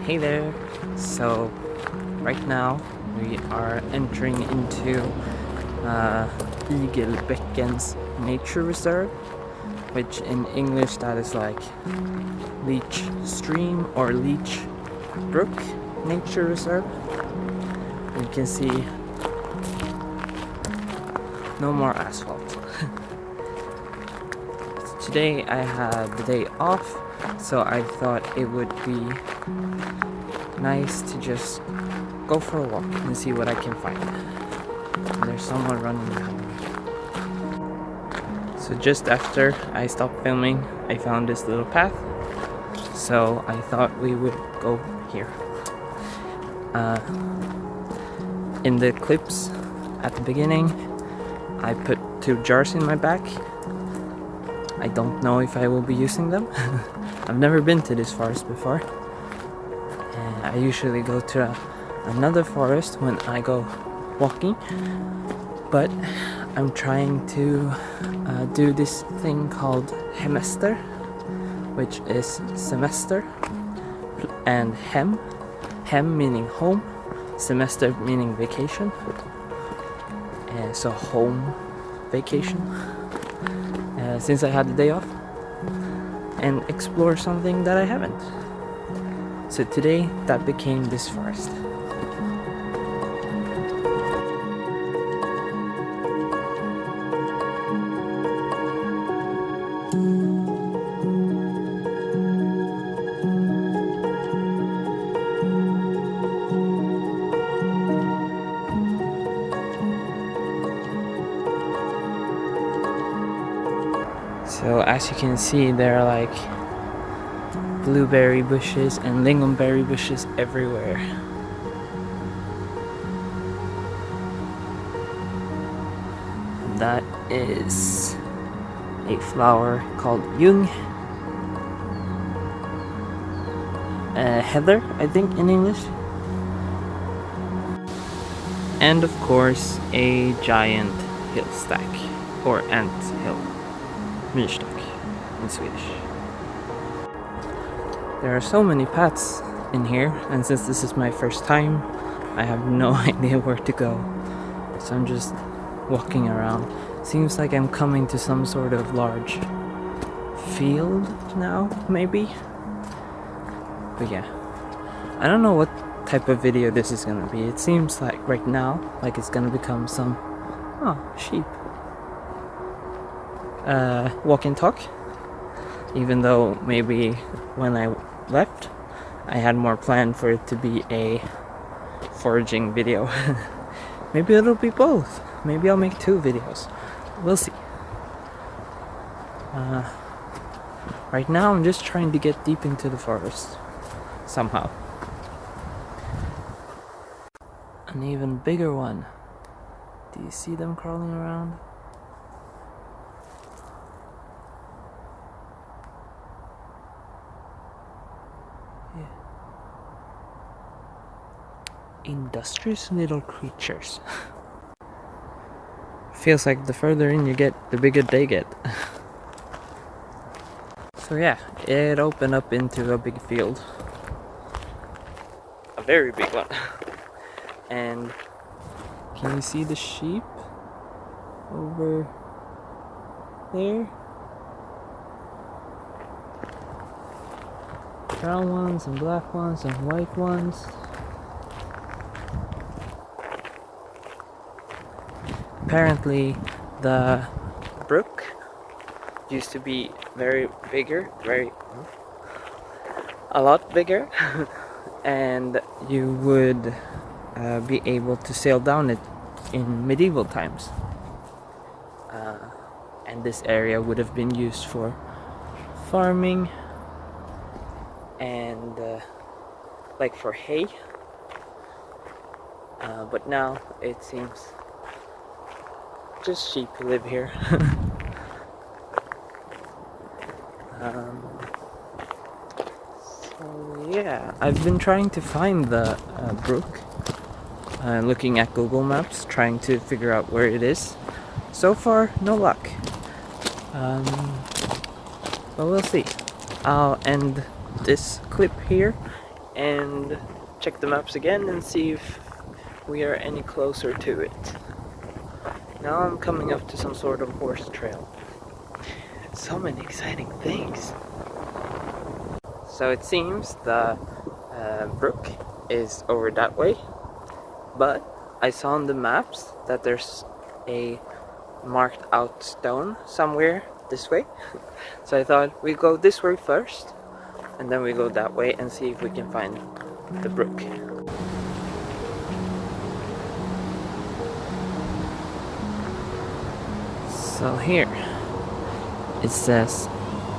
Hey there! So, right now we are entering into Igelbäckens nature reserve, which in English that is like Leech Stream or Leech Brook Nature Reserve. You can see no more asphalt. Today I had the day off, so I thought it would be nice to just go for a walk and see what I can find. And there's someone running behind me. So just after I stopped filming, I found this little path, so I thought we would go here. In the clips at the beginning, I put 2 jars in my back. I don't know if I will be using them. I've never been to this forest before. And I usually go to another forest when I go walking. But I'm trying to do this thing called hemester, which is semester, and hem meaning home, semester meaning vacation. So home vacation. Since I had the day off, and explore something that I haven't. So today that became this forest. So as you can see, there are like blueberry bushes and lingonberry bushes everywhere. That is a flower called Jung. Heather, I think in English. And of course, a giant hill stack, or ant hill. Myrstack in Swedish. There are so many paths in here, and since this is my first time, I have no idea where to go. So I'm just walking around. Seems like I'm coming to some sort of large field now, maybe? But yeah, I don't know what type of video this is gonna be. It seems like right now, like it's gonna become some... sheep. Walk and talk, even though maybe when I left I had more planned for it to be a foraging video. Maybe it'll be both. Maybe I'll make 2 videos. We'll see. Right now I'm just trying to get deep into the forest somehow. An even bigger one. Do you see them crawling around? Industrious little creatures. Feels like the further in you get, the bigger they get. So yeah, it opened up into a big field. A very big one. And can you see the sheep over there? Brown ones and black ones and white ones. Apparently the brook used to be a lot bigger, and you would be able to sail down it in medieval times. And this area would have been used for farming and like for hay. But now it seems just sheep who live here. So yeah, I've been trying to find the brook, looking at Google Maps, trying to figure out where it is. So far, no luck. But we'll see. I'll end this clip here and check the maps again and see if we are any closer to it. Now I'm coming up to some sort of horse trail. So many exciting things. So it seems the brook is over that way, but I saw on the maps that there's a marked out stone somewhere this way. So I thought we go this way first and then we go that way and see if we can find the brook. So here it says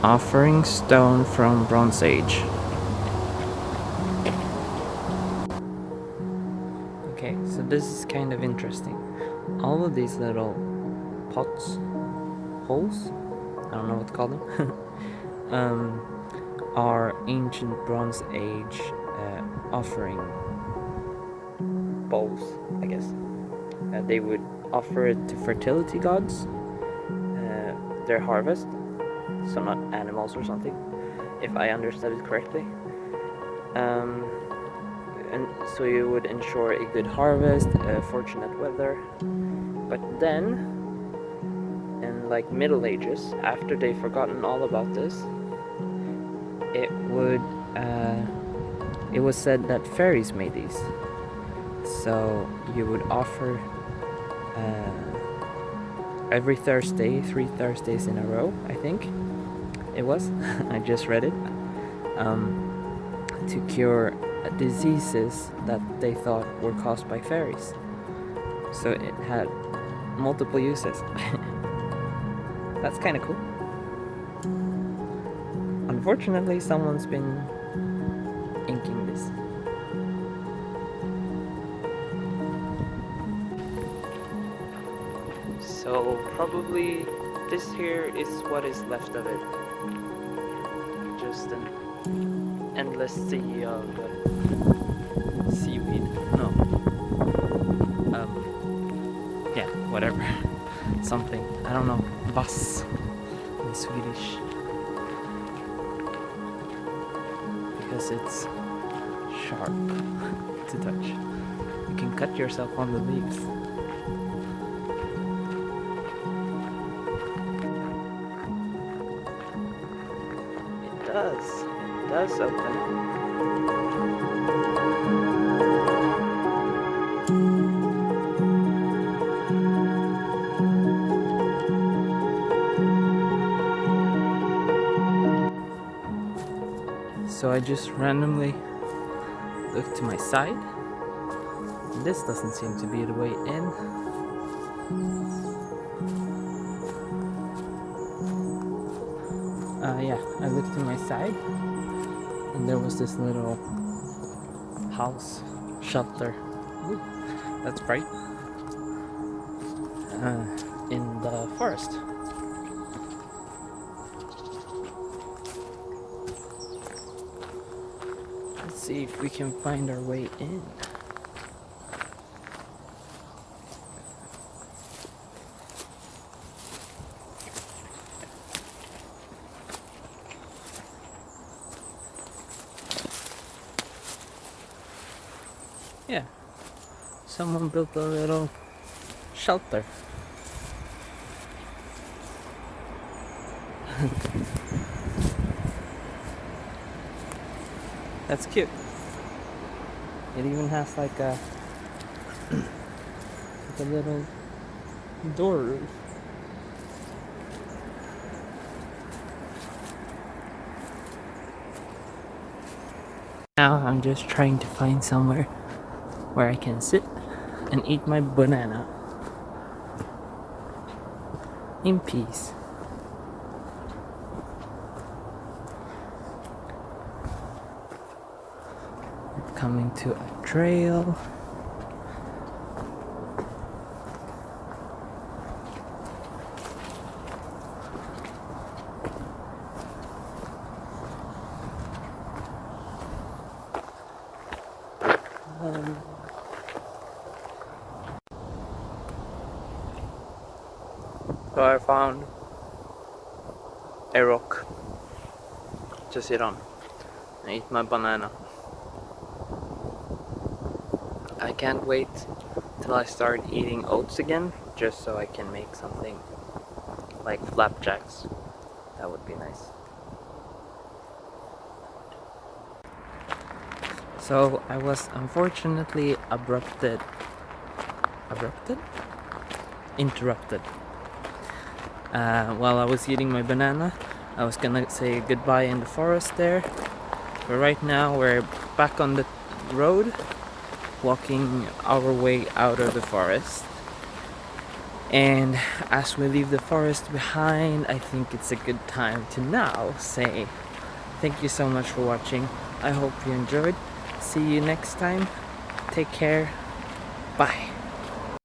offering stone from Bronze Age. Okay, so this is kind of interesting. All of these little pots, holes, I don't know what to call them, are ancient Bronze Age offering bowls, I guess. They would offer it to fertility gods, their harvest, so not animals or something, if I understood it correctly. And so you would ensure a good harvest, fortunate weather. But then, in like Middle Ages, after they've forgotten all about this, it was said that fairies made these. So you would offer every Thursday, 3 Thursdays in a row, I think it was. I just read it. To cure diseases that they thought were caused by fairies. So it had multiple uses. That's kind of cool. Unfortunately, someone's been inking this. So probably this here is what is left of it. Just an endless sea of seaweed. No. Yeah, whatever. Something. I don't know. Vass in Swedish. Because it's sharp to touch. You can cut yourself on the leaves. It does open. So I just randomly look to my side. This doesn't seem to be the way in. Yeah, I looked to my side and there was this little house, shelter. Ooh, that's bright. In the forest. Let's see if we can find our way in. Yeah, someone built a little shelter. That's cute. It even has like a little door roof. Now I'm just trying to find somewhere where I can sit and eat my banana in peace. Coming to a trail. So I found a rock to sit on and eat my banana. I can't wait till I start eating oats again, just so I can make something like flapjacks. That would be nice. So I was unfortunately interrupted while I was eating my banana. I was gonna say goodbye in the forest there, but right now we're back on the road, walking our way out of the forest. And as we leave the forest behind, I think it's a good time to now say thank you so much for watching. I hope you enjoyed. See you next time. Take care. Bye.